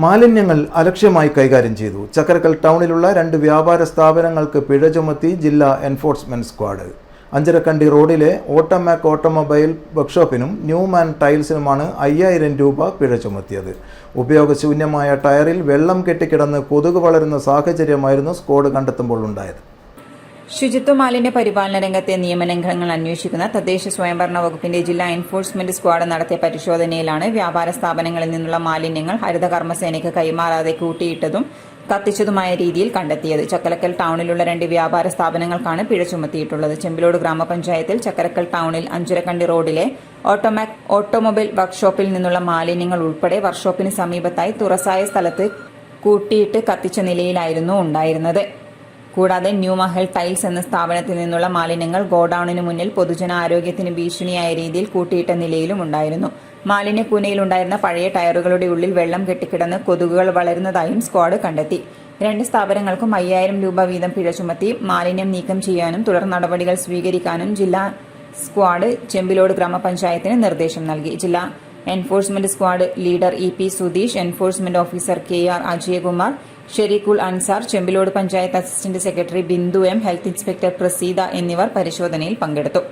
മാലിന്യങ്ങൾ അലക്ഷ്യമായി കൈകാര്യം ചെയ്തു. ചക്കരക്കൽ ടൗണിലുള്ള 2 വ്യാപാര സ്ഥാപനങ്ങൾക്ക് പിഴ ചുമത്തി ജില്ലാ എൻഫോഴ്സ്മെന്റ് സ്ക്വാഡ്. അഞ്ചരക്കണ്ടി റോഡിലെ ഓട്ടോമാക് ഓട്ടോമൊബൈൽ വർക്ക്ഷോപ്പിനും ന്യൂമാൻ ടൈൽസിനുമാണ് 5000 രൂപ പിഴ ചുമത്തിയത്. ഉപയോഗശൂന്യമായ ടയറിൽ വെള്ളം കെട്ടിക്കിടന്ന് കൊതുക് വളരുന്ന സാഹചര്യമായിരുന്നു സ്ക്വാഡ് കണ്ടെത്തുമ്പോൾ ഉണ്ടായത്. ശുചിത്വ മാലിന്യ പരിപാലന രംഗത്തെ നിയമലംഘനങ്ങൾ അന്വേഷിക്കുന്ന തദ്ദേശ സ്വയംഭരണ വകുപ്പിന്റെ ജില്ലാ എൻഫോഴ്സ്മെന്റ് സ്ക്വാഡ് നടത്തിയ പരിശോധനയിലാണ് വ്യാപാര സ്ഥാപനങ്ങളിൽ നിന്നുള്ള മാലിന്യങ്ങൾ ഹരിതകർമ്മസേനയ്ക്ക് കൈമാറാതെ കൂട്ടിയിട്ടതും കത്തിച്ചതുമായ രീതിയിൽ കണ്ടെത്തിയത്. ചക്കരക്കൽ ടൗണിലുള്ള 2 വ്യാപാര സ്ഥാപനങ്ങൾക്കാണ് പിഴ ചുമത്തിയിട്ടുള്ളത്. ചെമ്പിലോട് ഗ്രാമപഞ്ചായത്തിൽ ചക്കരക്കൽ ടൗണിൽ അഞ്ചരക്കണ്ടി റോഡിലെ ഓട്ടോമാക് ഓട്ടോമൊബൈൽ വർക്ക്ഷോപ്പിൽ നിന്നുള്ള മാലിന്യങ്ങൾ ഉൾപ്പെടെ വർക്ക്ഷോപ്പിന് സമീപത്തായി തുറസായ സ്ഥലത്ത് കൂട്ടിയിട്ട് കത്തിച്ച നിലയിലായിരുന്നു ഉണ്ടായിരുന്നത്. കൂടാതെ ന്യൂമഹൽ ടൈൽസ് എന്ന സ്ഥാപനത്തിൽ നിന്നുള്ള മാലിന്യങ്ങൾ ഗോഡൌണിന് മുന്നിൽ പൊതുജനാരോഗ്യത്തിന് ഭീഷണിയായ രീതിയിൽ കൂട്ടിയിട്ട നിലയിലും ഉണ്ടായിരുന്നു. മാലിന്യക്കൂനയിലുണ്ടായിരുന്ന പഴയ ടയറുകളുടെ ഉള്ളിൽ വെള്ളം കെട്ടിക്കിടന്ന് കൊതുകുകൾ വളരുന്നതായും സ്ക്വാഡ് കണ്ടെത്തി. 2 സ്ഥാപനങ്ങൾക്കും 5000 രൂപ വീതം പിഴ ചുമത്തി. മാലിന്യം നീക്കം ചെയ്യാനും തുടർ നടപടികൾ സ്വീകരിക്കാനും ജില്ലാ സ്ക്വാഡ് ചെമ്പിലോട് ഗ്രാമപഞ്ചായത്തിന് നിർദ്ദേശം നൽകി. ജില്ലാ enforcement squad leader EP Sudheesh, enforcement officer KR Ajayakumar, Shereekhul Ansar, Chembilode panchayat assistant secretary Bindu M, health inspector Praseeda എന്നിവർ പരിശോധനയിൽ പങ്കെടുത്തു.